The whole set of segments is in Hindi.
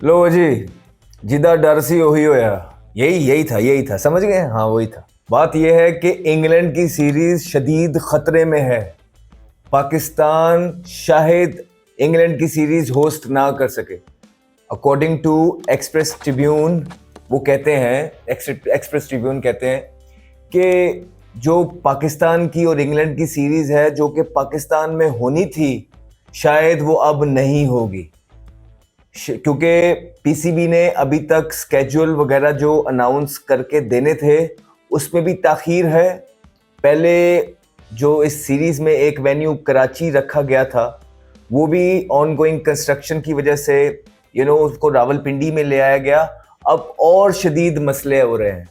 लो जी, जिदा डर सी वही होया। यही था, समझ गए? हाँ, वही था। बात यह है कि इंग्लैंड की सीरीज शदीद खतरे में है। पाकिस्तान शायद इंग्लैंड की सीरीज होस्ट ना कर सके। अकॉर्डिंग टू एक्सप्रेस ट्रिब्यून, वो कहते हैं, एक्सप्रेस ट्रिब्यून कहते हैं कि जो पाकिस्तान की और इंग्लैंड की सीरीज है, जो कि पाकिस्तान में होनी थी, शायद वो अब नहीं होगी। क्योंकि पीसीबी ने अभी तक स्केड्यूल वगैरह जो अनाउंस करके देने थे, उसमें भी ताखीर है। पहले जो इस सीरीज में एक वेन्यू कराची रखा गया था, वो भी ऑनगोइंग कंस्ट्रक्शन की वजह से उसको रावलपिंडी में ले आया गया। अब और शदीद मसले हो रहे हैं,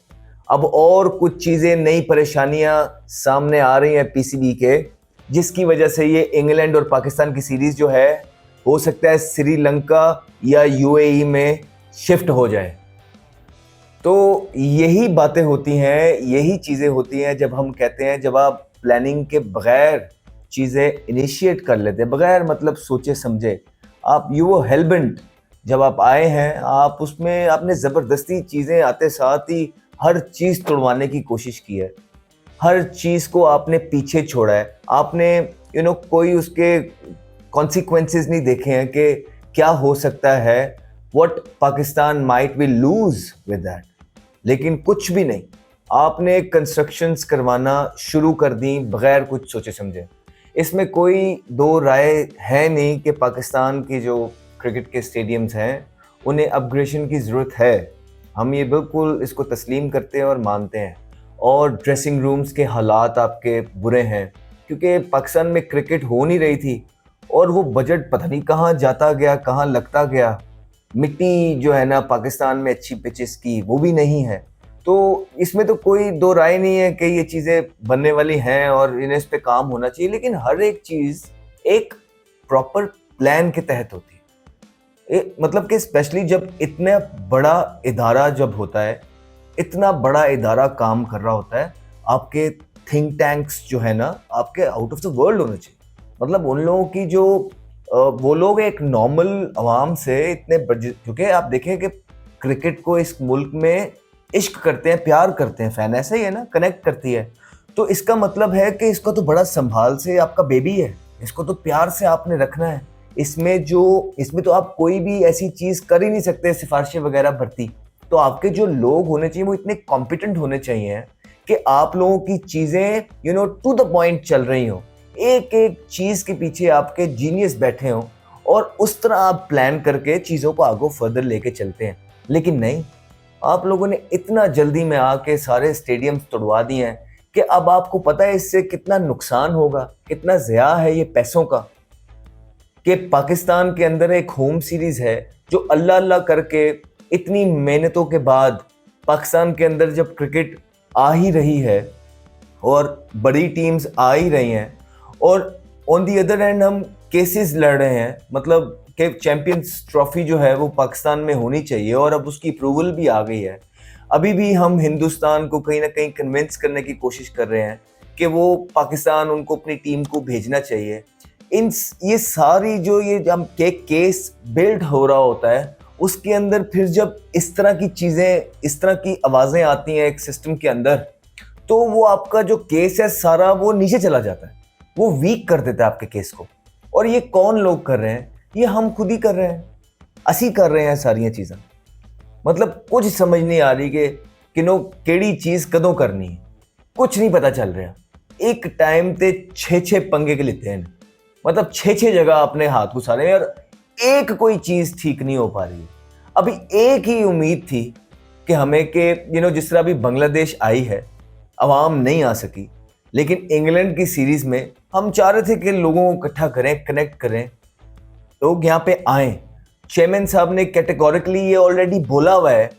अब और कुछ चीज़ें, नई परेशानियां सामने आ रही हैं पीसीबी के, जिसकी वजह से ये इंग्लैंड और पाकिस्तान की सीरीज जो है, हो सकता है श्रीलंका या यूएई में शिफ्ट हो जाए। तो यही बातें होती हैं, यही चीज़ें होती हैं जब हम कहते हैं, जब आप प्लानिंग के बगैर चीज़ें इनिशिएट कर लेते हैं, बगैर मतलब सोचे समझे, आप यू हेलबेंट जब आप आए हैं, आप उसमें आपने ज़बरदस्ती चीज़ें आते साथ ही हर चीज़ तोड़वाने की कोशिश की है, हर चीज़ को आपने पीछे छोड़ा है, आपने कोई उसके कॉन्सिक्वेंसेस नहीं देखे हैं कि क्या हो सकता है, what Pakistan might will lose with that. लेकिन कुछ भी नहीं, आपने कंस्ट्रक्शंस करवाना शुरू कर दी बगैर कुछ सोचे समझे। इसमें कोई दो राय है नहीं कि पाकिस्तान की जो क्रिकेट के स्टेडियम्स हैं, उन्हें अपग्रेडेशन की ज़रूरत है। हम ये बिल्कुल इसको तस्लीम करते हैं और मानते हैं। और ड्रेसिंग रूम्स के हालात आपके बुरे हैं, क्योंकि पाकिस्तान में क्रिकेट हो नहीं रही थी और वो बजट पता नहीं कहाँ जाता गया, कहाँ लगता गया। मिट्टी जो है ना पाकिस्तान में अच्छी पिचेस की, वो भी नहीं है। तो इसमें तो कोई दो राय नहीं है कि ये चीज़ें बनने वाली हैं और इन्हें इस पे काम होना चाहिए, लेकिन हर एक चीज़ एक प्रॉपर प्लान के तहत होती है। मतलब कि स्पेशली जब इतना बड़ा इदारा जब होता है, इतना बड़ा इदारा काम कर रहा होता है, आपके थिंक टैंक्स जो है ना, आपके आउट ऑफ द वर्ल्ड होने चाहिए। मतलब उन लोगों की जो वो लोग एक नॉर्मल आवाम से इतने क्योंकि आप देखें कि क्रिकेट को इस मुल्क में इश्क करते हैं, प्यार करते हैं, फैन ऐसा ही है ना, कनेक्ट करती है। तो इसका मतलब है कि इसको तो बड़ा संभाल से आपका बेबी है, इसको तो प्यार से आपने रखना है। इसमें तो आप कोई भी ऐसी चीज़ कर ही नहीं सकते, सिफारिशें वगैरह भरती। तो आपके जो लोग होने चाहिए वो इतने कॉम्पिटेंट होने चाहिए कि आप लोगों की चीज़ें टू द पॉइंट चल रही हो, एक एक चीज़ के पीछे आपके जीनियस बैठे हों और उस तरह आप प्लान करके चीज़ों को आगे फर्दर लेके चलते हैं। लेकिन नहीं, आप लोगों ने इतना जल्दी में आके सारे स्टेडियम्स तोड़वा दिए हैं कि अब आपको पता है इससे कितना नुकसान होगा, कितना ज़िया है ये पैसों का। कि पाकिस्तान के अंदर एक होम सीरीज़ है जो अल्लाह अल्लाह करके इतनी मेहनतों के बाद पाकिस्तान के अंदर जब क्रिकेट आ ही रही है और बड़ी टीम्स आ ही रही हैं, और ऑन दी अदर हैंड हम केसेस लड़ रहे हैं, मतलब कि चैंपियंस ट्रॉफी जो है वो पाकिस्तान में होनी चाहिए और अब उसकी अप्रूवल भी आ गई है। अभी भी हम हिंदुस्तान को कहीं ना कहीं कन्विंस करने की कोशिश कर रहे हैं कि वो पाकिस्तान उनको अपनी टीम को भेजना चाहिए। ये सारी जो ये जब केस बिल्ड हो रहा होता है, उसके अंदर फिर जब इस तरह की चीज़ें, इस तरह की आवाज़ें आती हैं एक सिस्टम के अंदर, तो वो आपका जो केस है सारा वो नीचे चला जाता है, वो वीक कर देता है आपके केस को। और ये कौन लोग कर रहे हैं? ये हम खुद ही कर रहे हैं, असी कर रहे हैं सारियां चीज़ें। मतलब कुछ समझ नहीं आ रही कि किनो केड़ी चीज़ कदों करनी है, कुछ नहीं पता चल रहा। एक टाइम ते 6-6 पंगे के लेते हैं, मतलब 6-6 जगह अपने हाथ घुसा रहे हैं और एक कोई चीज़ ठीक नहीं हो पा रही है। अभी एक ही उम्मीद थी कि हमें कि जिस तरह अभी बांग्लादेश आई है, अवाम नहीं आ सकी, लेकिन इंग्लैंड की सीरीज़ में हम चाह रहे थे कि लोगों को इकट्ठा करें, कनेक्ट करें, लोग यहाँ पे आएँ। चेयरमैन साहब ने कैटेगोरिकली ये ऑलरेडी बोला हुआ है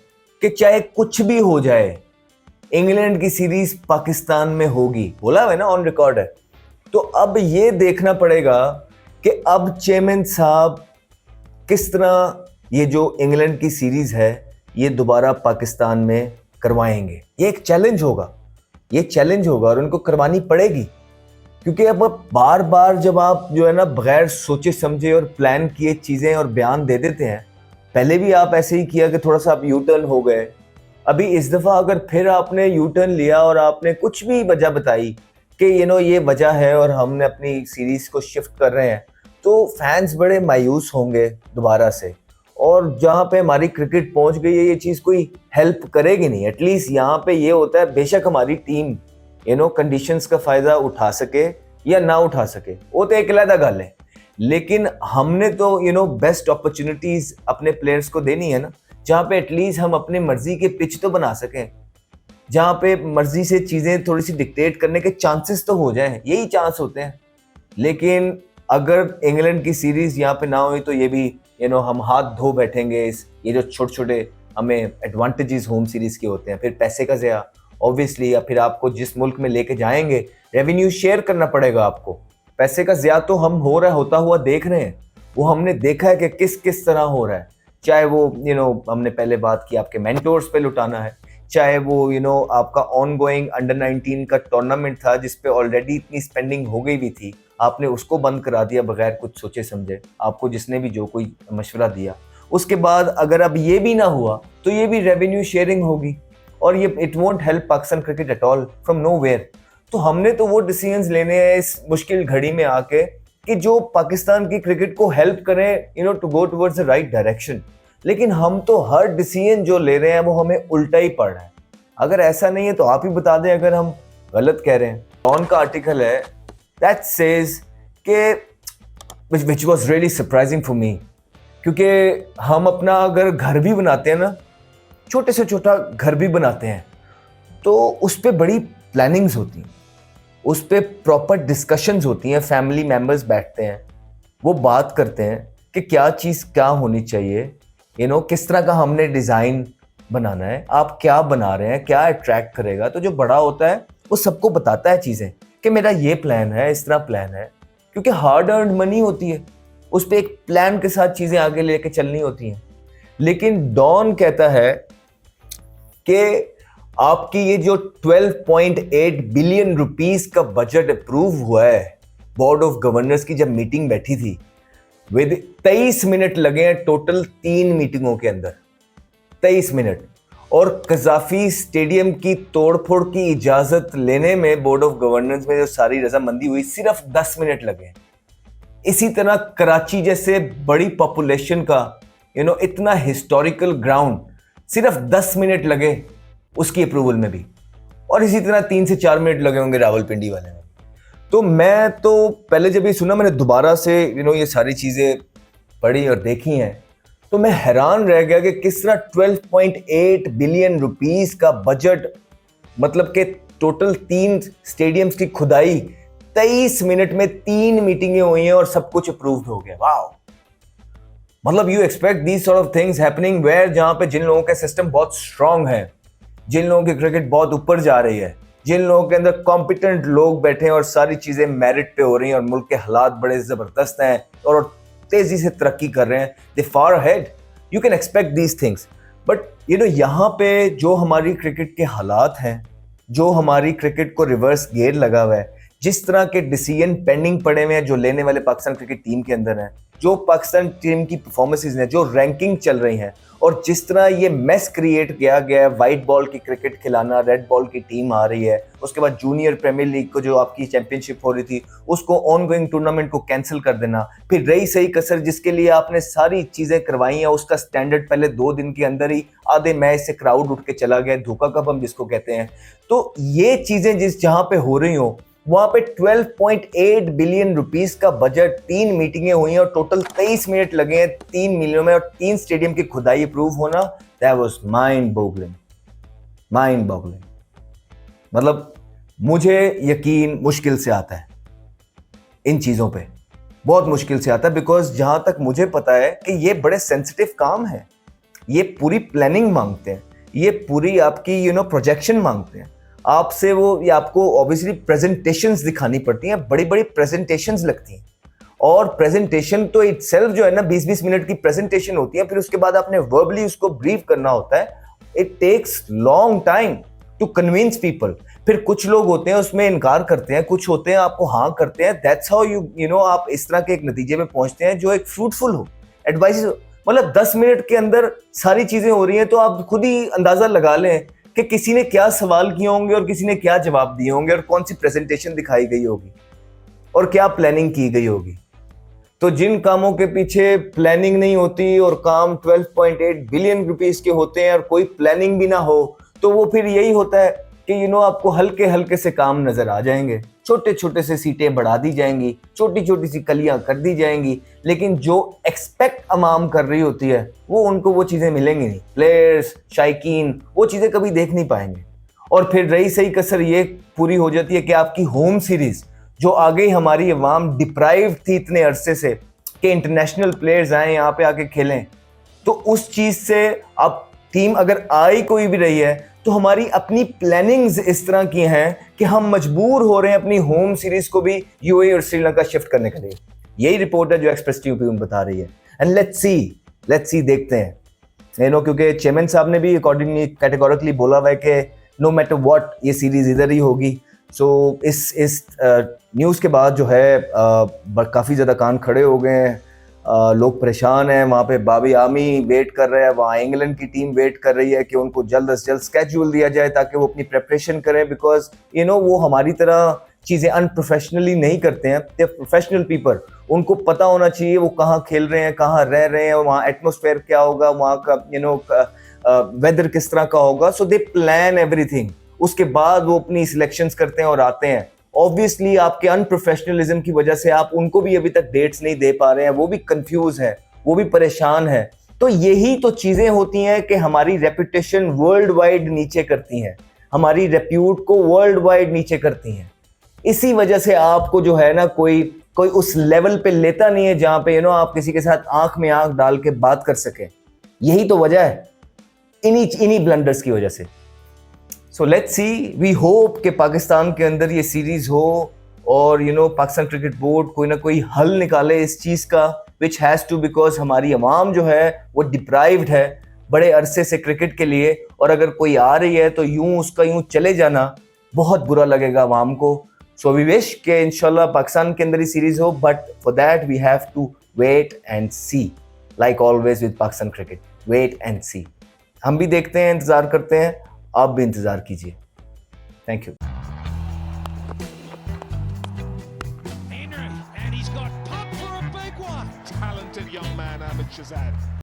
कि चाहे कुछ भी हो जाए, इंग्लैंड की सीरीज पाकिस्तान में होगी, बोला हुआ है ना, ऑन रिकॉर्ड है। तो अब ये देखना पड़ेगा कि अब चेयरमैन साहब किस तरह ये जो इंग्लैंड की सीरीज है ये दोबारा पाकिस्तान में करवाएंगे। ये एक चैलेंज होगा, ये चैलेंज होगा और उनको करवानी पड़ेगी, क्योंकि अब बार बार जब आप जो है ना बगैर सोचे समझे और प्लान किए चीज़ें और बयान दे देते हैं, पहले भी आप ऐसे ही किया कि थोड़ा सा आप यू टर्न हो गए, अभी इस दफ़ा अगर फिर आपने यू टर्न लिया और आपने कुछ भी वजह बताई कि ये वजह है और हमने अपनी सीरीज़ को शिफ्ट कर रहे हैं, तो फैंस बड़े मायूस होंगे दोबारा से, और जहाँ पे हमारी क्रिकेट पहुँच गई है ये चीज़ कोई हेल्प करेगी नहीं। एटलीस्ट यहाँ पे ये होता है, बेशक हमारी टीम कंडीशंस का फ़ायदा उठा सके या ना उठा सके, वो तो एक अलग गल है, लेकिन हमने तो बेस्ट अपॉर्चुनिटीज़ अपने प्लेयर्स को देनी है ना, जहाँ पे एटलीस्ट हम अपनी मर्जी के पिच तो बना सकें, जहाँ पे मर्जी से चीज़ें थोड़ी सी डिक्टेट करने के चांसेस तो हो जाएं, यही चांस होते हैं। लेकिन अगर इंग्लैंड की सीरीज़ यहाँ पे ना हुई तो ये भी हम हाथ धो बैठेंगे। ये जो छोटे छोटे हमें एडवांटेजेस होम सीरीज़ के होते हैं, फिर पैसे का ज़या ऑब्वियसली, या फिर आपको जिस मुल्क में लेके जाएंगे रेवेन्यू शेयर करना पड़ेगा आपको। पैसे का ज़या तो हम होता हुआ देख रहे हैं, वो हमने देखा है कि किस किस तरह हो रहा है, चाहे वो हमने पहले बात की आपके मेंटोर्स पे लुटाना है, चाहे वो आपका ऑन गोइंग अंडर 19 का टूर्नामेंट था जिसपे ऑलरेडी इतनी स्पेंडिंग हो गई भी थी, आपने उसको बंद करा दिया बगैर कुछ सोचे समझे, आपको जिसने भी जो कोई मशवरा दिया। उसके बाद अगर अब ये भी ना हुआ तो ये भी रेवेन्यू शेयरिंग होगी, और ये it won't help Pakistan cricket at all from nowhere. तो हमने तो वो डिसीजंस लेने हैं इस मुश्किल घड़ी में आके कि जो पाकिस्तान की क्रिकेट को हेल्प करें to go towards the right direction. लेकिन हम तो हर डिसीजन जो ले रहे हैं वो हमें उल्टा ही पड़ रहा है। अगर ऐसा नहीं है तो आप ही बता दें अगर हम गलत कह रहे हैं। डॉन का आर्टिकल है दैट सेज के which was really surprising for me, क्योंकि हम अपना अगर घर भी बनाते हैं ना, छोटे से छोटा घर भी बनाते हैं, तो उस पर बड़ी प्लानिंग्स होती हैं, उस पर प्रॉपर डिस्कशंस होती हैं, फैमिली मेम्बर्स बैठते हैं, वो बात करते हैं कि क्या चीज़ क्या होनी चाहिए, किस तरह का हमने डिज़ाइन बनाना है, आप क्या बना रहे हैं, क्या अट्रैक्ट करेगा। तो जो बड़ा होता है वो सबको बताता है चीज़ें कि मेरा ये प्लान है, इस तरह प्लान है, क्योंकि हार्ड अर्न मनी होती है, उस पर एक प्लान के साथ चीज़ें आगे लेके चलनी होती हैं। लेकिन डॉन कहता है कि आपकी ये जो 12.8 बिलियन रुपीस का बजट अप्रूव हुआ है, बोर्ड ऑफ गवर्नर्स की जब मीटिंग बैठी थी, विद 23 मिनट लगे हैं टोटल 3 मीटिंगों के अंदर, 23 मिनट, और कजाफी स्टेडियम की तोड़फोड़ की इजाजत लेने में बोर्ड ऑफ गवर्नर्स में जो सारी रजामंदी हुई सिर्फ 10 मिनट लगे। इसी तरह कराची जैसे बड़ी पॉपुलेशन का इतना हिस्टोरिकल ग्राउंड, सिर्फ 10 मिनट लगे उसकी अप्रूवल में भी, और इसी तरह 3 से 4 मिनट लगे होंगे रावलपिंडी वाले में। तो मैं तो पहले जब ये सुना, मैंने दोबारा से ये सारी चीज़ें पढ़ी और देखी हैं, तो मैं हैरान रह गया कि किस तरह 12.8 बिलियन रुपीस का बजट, मतलब कि टोटल 3 स्टेडियम्स की खुदाई 23 मिनट में 3 मीटिंगें हुई हैं और सब कुछ अप्रूव्ड हो गया। वाह, मतलब you expect these sort of things happening where, जहां पे जिन लोगों का सिस्टम बहुत स्ट्रांग है, जिन लोगों की क्रिकेट बहुत ऊपर जा रही है, जिन लोगों के अंदर कॉम्पिटेंट लोग बैठे हैं और सारी चीजें मेरिट पे हो रही हैं और मुल्क के हालात बड़े जबरदस्त हैं और तेजी से तरक्की कर रहे हैं, they far ahead, you can expect these things. But यहाँ पे जो हमारी क्रिकेट के हालात हैं, जो हमारी क्रिकेट को रिवर्स गियर लगा हुआ है, जिस तरह के डिसीजन पेंडिंग पड़े हुए हैं जो लेने वाले पाकिस्तान क्रिकेट टीम के अंदर हैं, जो पाकिस्तान टीम की परफॉर्मेंसेज हैं, जो रैंकिंग चल रही हैं, और जिस तरह ये मैस क्रिएट किया गया है, वाइट बॉल की क्रिकेट खिलाना, रेड बॉल की टीम आ रही है, उसके बाद जूनियर प्रीमियर लीग को जो आपकी चैंपियनशिप हो रही थी उसको ऑन गोइंग टूर्नामेंट को कैंसिल कर देना, फिर रही सही कसर जिसके लिए आपने सारी चीज़ें करवाई हैं, उसका स्टैंडर्ड पहले 2 दिन के अंदर ही आधे मैच से क्राउड उठ के चला गया, धोखा कप हम जिसको कहते हैं। तो ये चीज़ें जहाँ पे हो रही हो, वहां पे 12.8 बिलियन रुपीस का बजट, 3 मीटिंगें हुई हैं और टोटल 23 मिनट लगे हैं 3 मिलियन में, और 3 स्टेडियम की खुदाई अप्रूव होना, दैट वाज माइंड बॉगलिंग। मतलब मुझे यकीन मुश्किल से आता है इन चीजों पे, बहुत मुश्किल से आता है, बिकॉज जहां तक मुझे पता है कि ये बड़े सेंसिटिव काम है, ये पूरी प्लानिंग मांगते हैं, ये पूरी आपकी प्रोजेक्शन मांगते हैं आपसे, वो ये आपको ऑब्वियसली प्रेजेंटेशंस दिखानी पड़ती हैं, बड़ी बड़ी प्रेजेंटेशंस लगती हैं, और प्रेजेंटेशन तो इटसेल्फ जो है ना 20-20 मिनट की प्रेजेंटेशन होती है, फिर उसके बाद आपने वर्बली उसको ब्रीफ करना होता है, it takes long time to convince people. फिर कुछ लोग होते हैं उसमें इनकार करते हैं, कुछ होते हैं आपको हाँ करते हैं, दैट्स हाउ आप इस तरह के एक नतीजे में पहुंचते हैं जो एक फ्रूटफुल हो। एडवाइस मतलब 10 मिनट के अंदर सारी चीजें हो रही हैं, तो आप खुद ही अंदाजा लगा लें कि किसी ने क्या सवाल किए होंगे और किसी ने क्या जवाब दिए होंगे और कौन सी प्रेजेंटेशन दिखाई गई होगी और क्या प्लानिंग की गई होगी। तो जिन कामों के पीछे प्लानिंग नहीं होती और काम 12.8 बिलियन रुपीस के होते हैं और कोई प्लानिंग भी ना हो, तो वो फिर यही होता है कि आपको हल्के हल्के से काम नजर आ जाएंगे, छोटे छोटे से सीटें बढ़ा दी जाएंगी, छोटी छोटी सी कलियां कर दी जाएंगी, लेकिन जो एक्सपेक्ट अमाम कर रही होती है वो उनको वो चीजें मिलेंगी नहीं। प्लेयर्स, शायकीन वो चीजें कभी देख नहीं पाएंगे। और फिर रही सही कसर ये पूरी हो जाती है कि आपकी होम सीरीज जो आगे हमारी अवाम डिप्राइव थी इतने अरसे से कि इंटरनेशनल प्लेयर्स आए यहाँ पे आके खेलें, तो उस चीज से अब टीम अगर आई कोई भी रही है तो हमारी अपनी प्लानिंग्स इस तरह की हैं कि हम मजबूर हो रहे हैं अपनी होम सीरीज को भी यूएई और श्रीलंका शिफ्ट करने के लिए। यही रिपोर्ट है जो एक्सप्रेस ट्रिब्यून बता रही है। एंड लेट्स सी देखते हैं, क्योंकि चेयरमैन साहब ने भी अकॉर्डिंगली कैटेगोरिकली बोला हुआ है कि नो मैटर व्हाट ये सीरीज इधर ही होगी। सो इस न्यूज़ के बाद जो है काफ़ी ज़्यादा कान खड़े हो गए हैं, लोग परेशान हैं। वहाँ पे बाबी आमी वेट कर रहे हैं, वहाँ इंग्लैंड की टीम वेट कर रही है कि उनको जल्द से जल्द स्केड्यूल दिया जाए ताकि वो अपनी प्रेपरेशन करें, बिकॉज वो हमारी तरह चीज़ें अनप्रोफेशनली नहीं करते हैं। दे प्रोफेशनल पीपल, उनको पता होना चाहिए वो कहाँ खेल रहे हैं, कहाँ रह रहे हैं, वहाँ एटमोसफेयर क्या होगा, वहाँ का वेदर किस तरह का होगा। सो दे प्लान एवरीथिंग, उसके बाद वो अपनी सिलेक्शंस करते हैं और आते हैं। ऑब्वियसली आपके अनप्रोफेशनलिज्म की वजह से आप उनको भी अभी तक डेट्स नहीं दे पा रहे हैं, वो भी कंफ्यूज है, वो भी परेशान है। तो यही तो चीजें होती हैं कि हमारी रेपुटेशन वर्ल्ड वाइड नीचे करती हैं, हमारी रेप्यूट को वर्ल्ड वाइड नीचे करती हैं। इसी वजह से आपको जो है ना कोई उस लेवल पे लेता नहीं है जहां पे आप किसी के साथ आंख में आंख डाल के बात कर सके। यही तो वजह है, इन्हीं ब्लंडर्स की वजह से। So let's see, we hope कि पाकिस्तान के अंदर ये सीरीज हो और पाकिस्तान क्रिकेट बोर्ड कोई ना कोई हल निकाले इस चीज़ का, विच हैज़ टू, बिकॉज हमारी अवाम जो है वो डिप्राइव्ड है बड़े अरसे से क्रिकेट के लिए। और अगर कोई आ रही है तो उसका यूं चले जाना बहुत बुरा लगेगा अवाम को। सो वी विश कि इंशाल्लाह पाकिस्तान के अंदर ही सीरीज हो, but for that we have to wait and see, like always with Pakistan cricket, wait and see. हम भी देखते हैं, इंतजार करते हैं, आप भी इंतजार कीजिए। Thank you. Henry, and he's got pumped for a big one. Talented young man, Ahmed Shahzad.